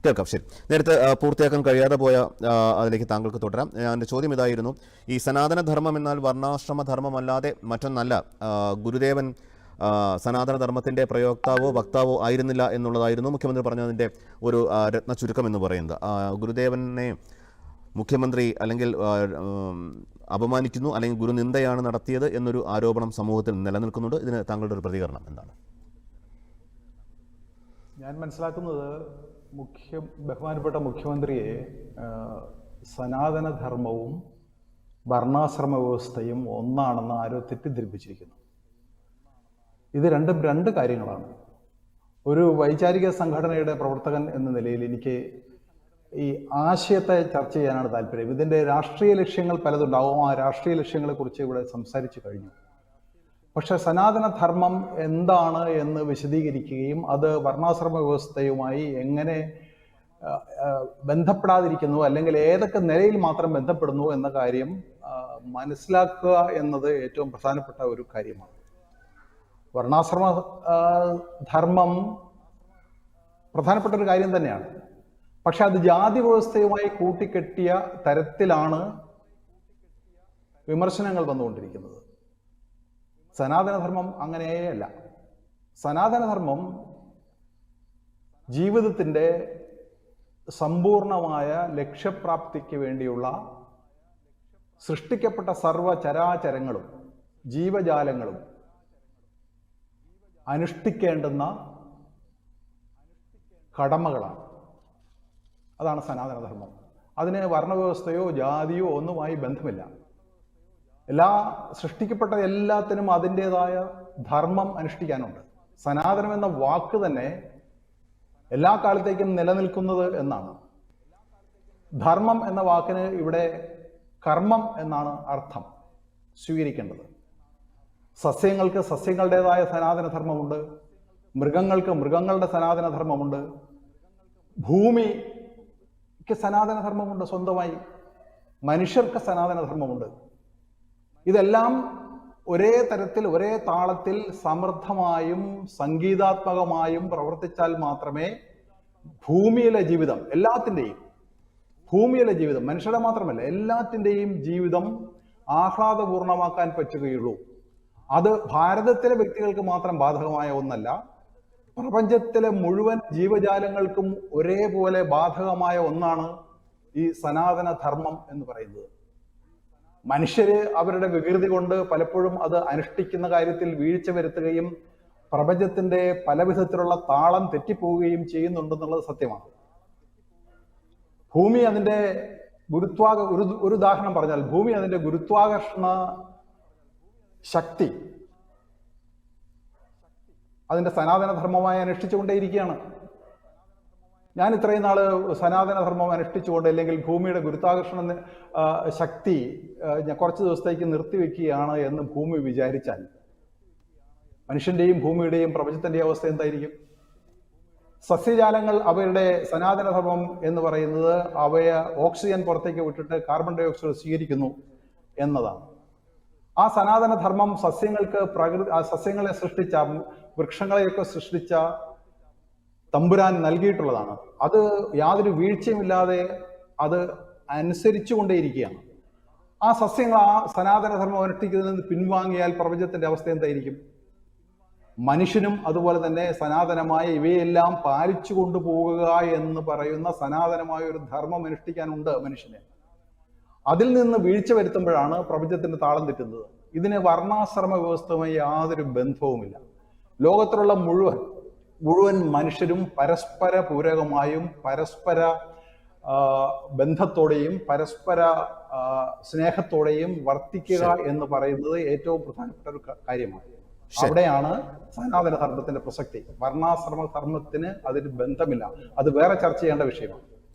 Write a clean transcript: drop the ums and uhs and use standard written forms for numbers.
കേൾക്കാം. ശരി, നേരത്തെ പൂർത്തിയാക്കാൻ കഴിയാതെ പോയ അതിലേക്ക് താങ്കൾക്ക് തുടരാം. എൻ്റെ ചോദ്യം ഇതായിരുന്നു, ഈ സനാതനധർമ്മം എന്നാൽ വർണ്ണാശ്രമധർമ്മമല്ലാതെ മറ്റൊന്നല്ല. ഗുരുദേവൻ സനാതനധർമ്മത്തിൻ്റെ പ്രയോക്താവോ വക്താവോ ആയിരുന്നില്ല എന്നുള്ളതായിരുന്നു മുഖ്യമന്ത്രി പറഞ്ഞതിൻ്റെ ഒരു രത്ന ചുരുക്കം എന്ന് പറയുന്നത്. ഗുരുദേവനെ മുഖ്യമന്ത്രി അല്ലെങ്കിൽ അപമാനിക്കുന്നു അല്ലെങ്കിൽ ഗുരുനിന്ദയാണ് നടത്തിയത് എന്നൊരു ആരോപണം സമൂഹത്തിൽ നിലനിൽക്കുന്നുണ്ട്. ഇതിന് താങ്കളുടെ ഒരു പ്രതികരണം എന്താണ്? ഞാൻ മനസ്സിലാക്കുന്നത് ബഹുമാനപ്പെട്ട മുഖ്യമന്ത്രിയെ സനാതനധർമ്മവും വർണ്ണാശ്രമ വ്യവസ്ഥയും ഒന്നാണെന്ന് ആരോ തെറ്റിദ്ധരിപ്പിച്ചിരിക്കുന്നു. ഇത് രണ്ടും രണ്ട് കാര്യങ്ങളാണ്. ഒരു വൈചാരിക സംഘടനയുടെ പ്രവർത്തകൻ എന്ന നിലയിൽ എനിക്ക് ഈ ആശയത്തെ ചർച്ച ചെയ്യാനാണ് താല്പര്യം. ഇതിൻ്റെ രാഷ്ട്രീയ ലക്ഷ്യങ്ങൾ പലതുണ്ടാവും. ആ രാഷ്ട്രീയ ലക്ഷ്യങ്ങളെക്കുറിച്ച് ഇവിടെ സംസാരിച്ചു കഴിഞ്ഞു. പക്ഷെ സനാതനധർമ്മം എന്താണ് എന്ന് വിശദീകരിക്കുകയും അത് വർണ്ണാശ്രമ വ്യവസ്ഥയുമായി എങ്ങനെ ബന്ധപ്പെടാതിരിക്കുന്നു അല്ലെങ്കിൽ ഏതൊക്കെ നിലയിൽ മാത്രം ബന്ധപ്പെടുന്നു എന്ന കാര്യം മനസ്സിലാക്കുക എന്നത് ഏറ്റവും പ്രധാനപ്പെട്ട ഒരു കാര്യമാണ്. വർണ്ണാശ്രമ ധർമ്മം പ്രധാനപ്പെട്ട ഒരു കാര്യം തന്നെയാണ്. പക്ഷെ അത് ജാതി വ്യവസ്ഥയുമായി കൂട്ടിക്കെട്ടിയ തരത്തിലാണ് വിമർശനങ്ങൾ വന്നുകൊണ്ടിരിക്കുന്നത്. സനാതനധർമ്മം അങ്ങനെയല്ല. സനാതനധർമ്മം ജീവിതത്തിൻ്റെ സമ്പൂർണമായ ലക്ഷ്യപ്രാപ്തിക്ക് വേണ്ടിയുള്ള സൃഷ്ടിക്കപ്പെട്ട സർവചരാചരങ്ങളും ജീവജാലങ്ങളും അനുഷ്ഠിക്കേണ്ടുന്ന കടമകളാണ്. അതാണ് സനാതനധർമ്മം. അതിന് വർണ്ണവ്യവസ്ഥയോ ജാതിയോ ഒന്നുമായി ബന്ധമില്ല. സൃഷ്ടിക്കപ്പെട്ട എല്ലാത്തിനും അതിൻ്റെതായ ധർമ്മം അനുഷ്ഠിക്കാനുണ്ട്. സനാതനം എന്ന വാക്ക് തന്നെ എല്ലാ കാലത്തേക്കും നിലനിൽക്കുന്നത് എന്നാണ്. ധർമ്മം എന്ന വാക്കിന് ഇവിടെ കർമ്മം എന്നാണ് അർത്ഥം സ്വീകരിക്കേണ്ടത്. സസ്യങ്ങൾക്ക് സസ്യങ്ങളുടേതായ സനാതനധർമ്മമുണ്ട്, മൃഗങ്ങൾക്ക് മൃഗങ്ങളുടെ സനാതനധർമ്മമുണ്ട്, ഭൂമിക്ക് സനാതനധർമ്മമുണ്ട്, സ്വന്തമായി മനുഷ്യർക്ക് സനാതനധർമ്മമുണ്ട്. ഇതെല്ലാം ഒരേ തരത്തിൽ ഒരേ താളത്തിൽ സമൃദ്ധമായും സംഗീതാത്മകമായും പ്രവർത്തിച്ചാൽ മാത്രമേ ഭൂമിയിലെ ജീവിതം ഭൂമിയിലെ ജീവിതം മനുഷ്യരുടെ മാത്രമല്ല എല്ലാത്തിൻ്റെയും ജീവിതം ആഹ്ലാദപൂർണമാക്കാൻ പറ്റുകയുള്ളൂ. അത് ഭാരതത്തിലെ വ്യക്തികൾക്ക് മാത്രം ബാധകമായ ഒന്നല്ല, പ്രപഞ്ചത്തിലെ മുഴുവൻ ജീവജാലങ്ങൾക്കും ഒരേപോലെ ബാധകമായ ഒന്നാണ് ഈ സനാതനധർമ്മം എന്ന് പറയുന്നത്. മനുഷ്യര് അവരുടെ വികൃതി കൊണ്ട് പലപ്പോഴും അത് അനുഷ്ഠിക്കുന്ന കാര്യത്തിൽ വീഴ്ച വരുത്തുകയും പ്രപഞ്ചത്തിന്റെ പലവിധത്തിലുള്ള താളം തെറ്റിപ്പോവുകയും ചെയ്യുന്നുണ്ടെന്നുള്ളത് സത്യമാണ്. ഭൂമി അതിന്റെ ഒരു ഉദാഹരണം പറഞ്ഞാൽ, ഭൂമി അതിന്റെ ഗുരുത്വാകർഷണ ശക്തി അതിന്റെ സനാതനധർമ്മമായി അനുഷ്ഠിച്ചുകൊണ്ടേയിരിക്കുകയാണ്. ഞാൻ ഇത്രയും നാള് സനാതനധർമ്മം അനുഷ്ഠിച്ചുകൊണ്ട് അല്ലെങ്കിൽ ഭൂമിയുടെ ഗുരുത്വാകർഷണ ശക്തി ഞാൻ കുറച്ച് ദിവസത്തേക്ക് നിർത്തിവെക്കുകയാണ് എന്ന് ഭൂമി വിചാരിച്ചാൽ മനുഷ്യന്റെയും ഭൂമിയുടെയും പ്രപഞ്ചത്തിന്റെയും അവസ്ഥ എന്തായിരിക്കും? സസ്യജാലങ്ങൾ അവരുടെ സനാതനധർമ്മം എന്ന് പറയുന്നത് അവയെ ഓക്സിജൻ പുറത്തേക്ക് വിട്ടിട്ട് കാർബൺ ഡൈ ഓക്സൈഡ് സ്വീകരിക്കുന്നു എന്നതാണ്. ആ സനാതനധർമ്മം സസ്യങ്ങളെ സൃഷ്ടിച്ച വൃക്ഷങ്ങളെയൊക്കെ സൃഷ്ടിച്ച തമ്പുരാൻ നൽകിയിട്ടുള്ളതാണ്. അത് യാതൊരു വീഴ്ചയുമില്ലാതെ അത് അനുസരിച്ചു കൊണ്ടേയിരിക്കുകയാണ്. ആ സസ്യങ്ങൾ ആ സനാതനധർമ്മം അനുഷ്ഠിക്കുന്നതിൽ നിന്ന് പിൻവാങ്ങിയാൽ പ്രപഞ്ചത്തിന്റെ അവസ്ഥ എന്തായിരിക്കും? മനുഷ്യനും അതുപോലെ തന്നെ സനാതനമായ ഇവയെല്ലാം പാലിച്ചു കൊണ്ടുപോകുക എന്ന് പറയുന്ന സനാതനമായ ഒരു ധർമ്മം അനുഷ്ഠിക്കാനുണ്ട് മനുഷ്യന്. അതിൽ നിന്ന് വീഴ്ച വരുത്തുമ്പോഴാണ് പ്രപഞ്ചത്തിന്റെ താളം തെറ്റുന്നത്. ഇതിന് വർണ്ണാശ്രമ വ്യവസ്ഥയുമായി യാതൊരു ബന്ധവുമില്ല. ലോകത്തിലുള്ള മുഴുവൻ മനുഷ്യരും പരസ്പര പൂരകമായും പരസ്പര ബന്ധത്തോടെയും പരസ്പര സ്നേഹത്തോടെയും വർത്തിക്കുക എന്ന് പറയുന്നത് ഏറ്റവും പ്രധാനപ്പെട്ട ഒരു കാര്യമാണ്. അവിടെയാണ് സനാതന ധർമ്മത്തിന്റെ പ്രസക്തി. വർണ്ണാശ്രമ ധർമ്മത്തിന് അതിന് ബന്ധമില്ല. അത് വേറെ ചർച്ച ചെയ്യേണ്ട വിഷയമാണ്.